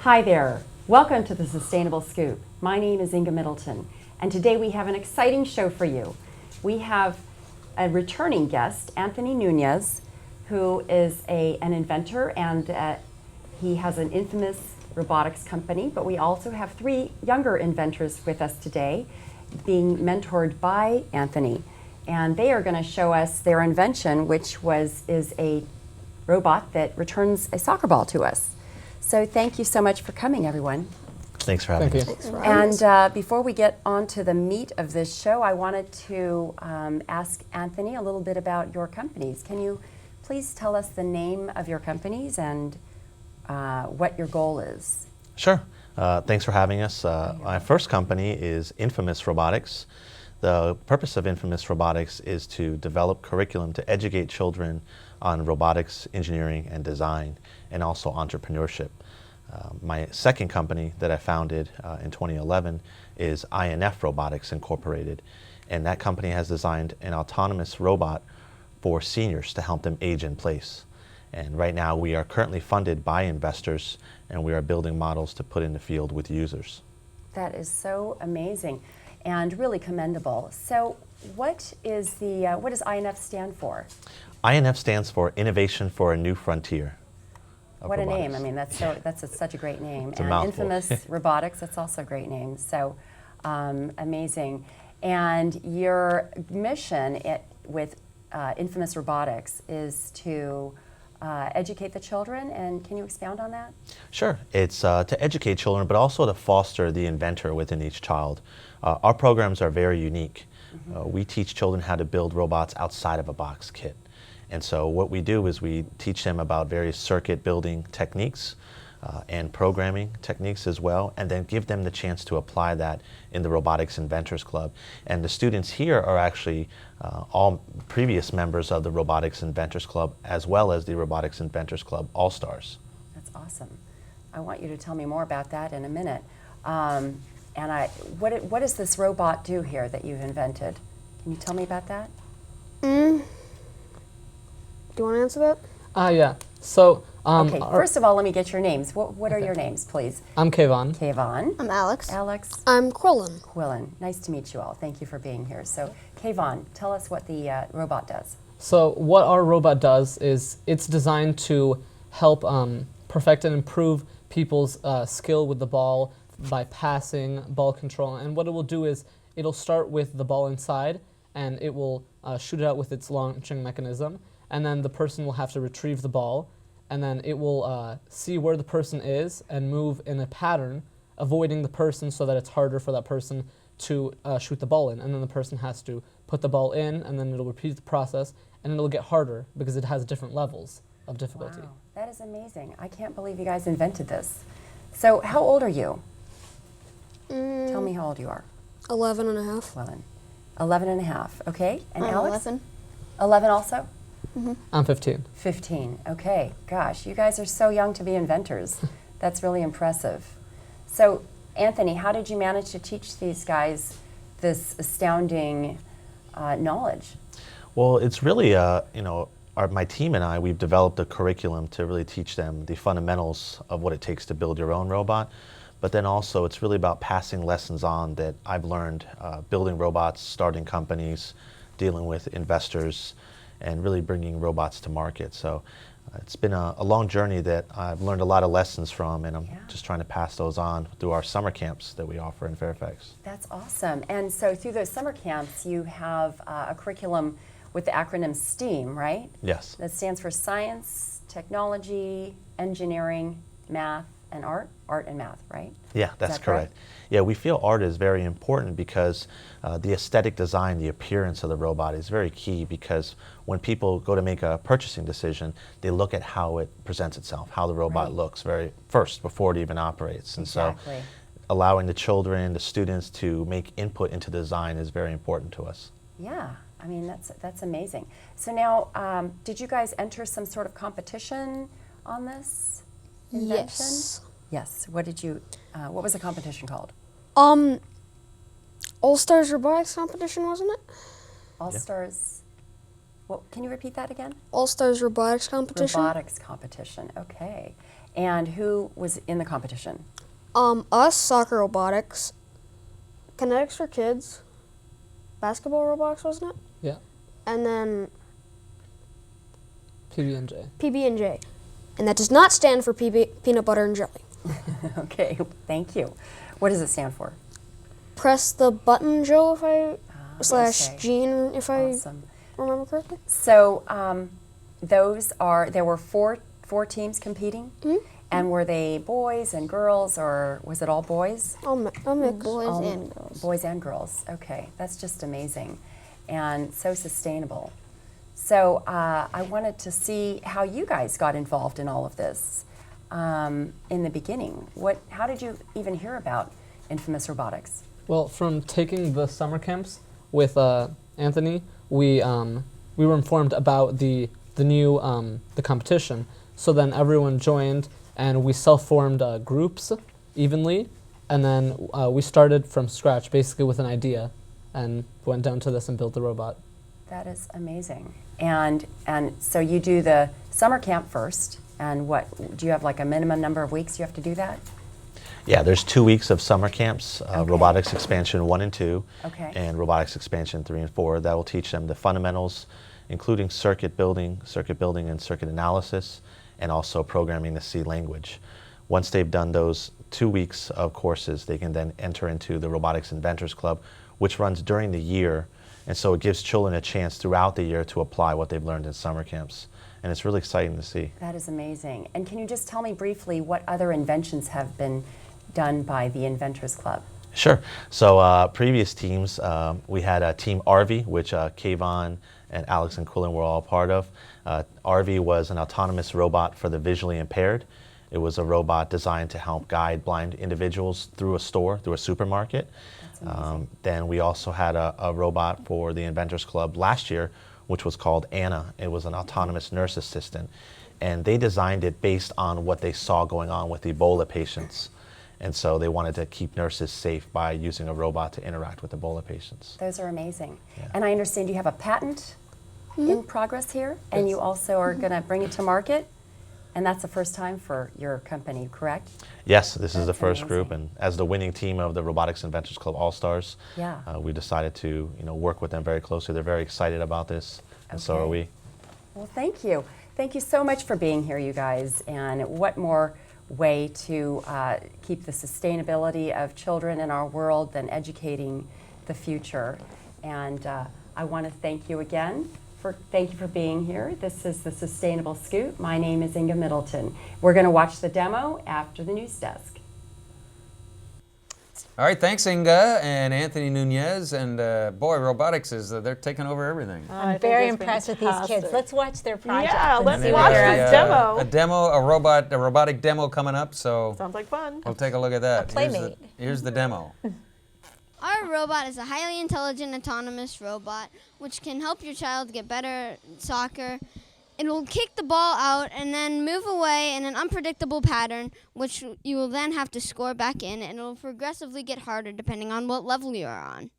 Hi there, welcome to the Sustainable Scoop. My name is Inga Middleton, and today we have an exciting show for you. We have a returning guest, Anthony Nunez, who is an inventor, and he has an Infamous Robotics company, but we also have three younger inventors with us today, being mentored by Anthony. And they are going to show us their invention, which is a robot that returns a soccer ball to us. So thank you so much for coming, everyone. Thanks for having us. And before we get on to the meat of this show, I wanted to ask Anthony a little bit about your companies. Can you please tell us the name of your companies and what your goal is? Sure. Thanks for having us. My first company is Infamous Robotics. The purpose of Infamous Robotics is to develop curriculum to educate children on robotics, engineering, and design, and also entrepreneurship. My second company that I founded in 2011 is INF Robotics Incorporated, and that company has designed an autonomous robot for seniors to help them age in place. And right now we are currently funded by investors, and we are building models to put in the field with users. That is so amazing and really commendable. So what does INF stand for? INF stands for Innovation for a New Frontier. What a name. I mean, that's such a great name. It's a and mouthful. Infamous Robotics, that's also a great name. So amazing. And your mission with Infamous Robotics is to educate the children, and can you expound on that? Sure. It's to educate children, but also to foster the inventor within each child. Our programs are very unique. We teach children how to build robots outside of a box kit. And so what we do is we teach them about various circuit building techniques and programming techniques as well, and then give them the chance to apply that in the Robotics Inventors Club. And the students here are actually all previous members of the Robotics Inventors Club, as well as the Robotics Inventors Club All-Stars. That's awesome. I want you to tell me more about that in a minute. What does this robot do here that you've invented? Can you tell me about that? Do you want to answer that? Yeah. So, okay, first of all, let me get your names. What are your names, please? I'm Keivan. Keivan. I'm Alex. Alex. I'm Quillan. Quillan. Nice to meet you all. Thank you for being here. So, Keivan, tell us what the robot does. So what our robot does is it's designed to help perfect and improve people's skill with the ball by passing, ball control. And what it will do is it'll start with the ball inside, and it will shoot it out with its launching mechanism. And then the person will have to retrieve the ball, and then it will see where the person is and move in a pattern, avoiding the person so that it's harder for that person to shoot the ball in. And then the person has to put the ball in, and then it'll repeat the process, and it'll get harder because it has different levels of difficulty. Wow, that is amazing. I can't believe you guys invented this. So how old are you? Tell me how old you are. 11 and a half. Quillan. 11 and a half, okay. And I'm Alex? 11. 11 also? I'm 15. 15, okay. Gosh, you guys are so young to be inventors. That's really impressive. So, Anthony, how did you manage to teach these guys this astounding knowledge? Well, it's really, my team and I, we've developed a curriculum to really teach them the fundamentals of what it takes to build your own robot. But then also, it's really about passing lessons on that I've learned building robots, starting companies, dealing with investors, and really bringing robots to market. So it's been a long journey that I've learned a lot of lessons from, and I'm just trying to pass those on through our summer camps that we offer in Fairfax. That's awesome. And so through those summer camps, you have a curriculum with the acronym STEAM, right? Yes. That stands for science, technology, engineering, math, and art? Art and math, right? Yeah, that's correct. Yeah, we feel art is very important because the aesthetic design, the appearance of the robot is very key, because when people go to make a purchasing decision, they look at how it presents itself, how the robot looks first before it even operates. And so allowing the children, the students to make input into design is very important to us. Yeah, I mean, that's amazing. So now, did you guys enter some sort of competition on this invention? Yes. Yes. What was the competition called? All-Stars Robotics competition, wasn't it? All-Stars. Well, can you repeat that again? All-Stars Robotics competition. Robotics competition. Okay. And who was in the competition? Us, soccer robotics, kinetics for kids, basketball robotics, wasn't it? Yeah. And then PB&J. PB&J. And that does not stand for peanut butter and jelly. Okay, thank you. What does it stand for? Press the button, Jill, if I, slash okay. Jean, if I Awesome. remember correctly. So there were four teams competing? Mm-hmm. And were they boys and girls, or was it all boys? I'll mix. Boys and girls. Boys and girls, okay. That's just amazing and so sustainable. So I wanted to see how you guys got involved in all of this in the beginning. How did you even hear about Infamous Robotics? Well, from taking the summer camps with Anthony, we were informed about the new the competition. So then everyone joined, and we self-formed groups evenly, and then we started from scratch, basically with an idea, and went down to this and built the robot. That is amazing. And so you do the summer camp first, and what, do you have like a minimum number of weeks you have to do that? Yeah, there's 2 weeks of summer camps, Robotics Expansion 1 and 2, Okay. and Robotics Expansion 3 and 4. That will teach them the fundamentals, including circuit building and circuit analysis, and also programming the C language. Once they've done those 2 weeks of courses, they can then enter into the Robotics Inventors Club, which runs during the year, and so it gives children a chance throughout the year to apply what they've learned in summer camps. And it's really exciting to see. That is amazing. And can you just tell me briefly what other inventions have been done by the Inventors Club? Sure. So previous teams, we had Team RV, which Keivan and Alex and Quillan were all part of. RV was an autonomous robot for the visually impaired. It was a robot designed to help guide blind individuals through a store, through a supermarket. Then we also had a robot for the Inventors Club last year, which was called Anna. It was an autonomous nurse assistant. And they designed it based on what they saw going on with Ebola patients. And so they wanted to keep nurses safe by using a robot to interact with Ebola patients. Those are amazing. Yeah. And I understand you have a patent in progress here, and you also are going to bring it to market. And that's the first time for your company, correct? Yes, this is the That's first group, amazing. and as the winning team of the Robotics Inventors Club All-Stars, Yeah. we decided to work with them very closely. They're very excited about this, and so are Okay. we. Well, thank you. Thank you so much for being here, you guys. And what more way to keep the sustainability of children in our world than educating the future. And I want to thank you again. Thank you for being here. This is the Sustainable Scoop. My name is Inga Middleton. We're going to watch the demo after the news desk. All right, thanks Inga and Anthony Nunez, and boy, robotics they're taking over everything. I'm very impressed with these kids. Let's watch their project. Yeah, and let's see watch what they're this up to. demo. A robotic demo coming up, so Sounds like fun. we'll take a look at that. playmate. Here's the demo. Our robot is a highly intelligent autonomous robot which can help your child get better at soccer. It will kick the ball out and then move away in an unpredictable pattern, which you will then have to score back in, and it will progressively get harder depending on what level you are on.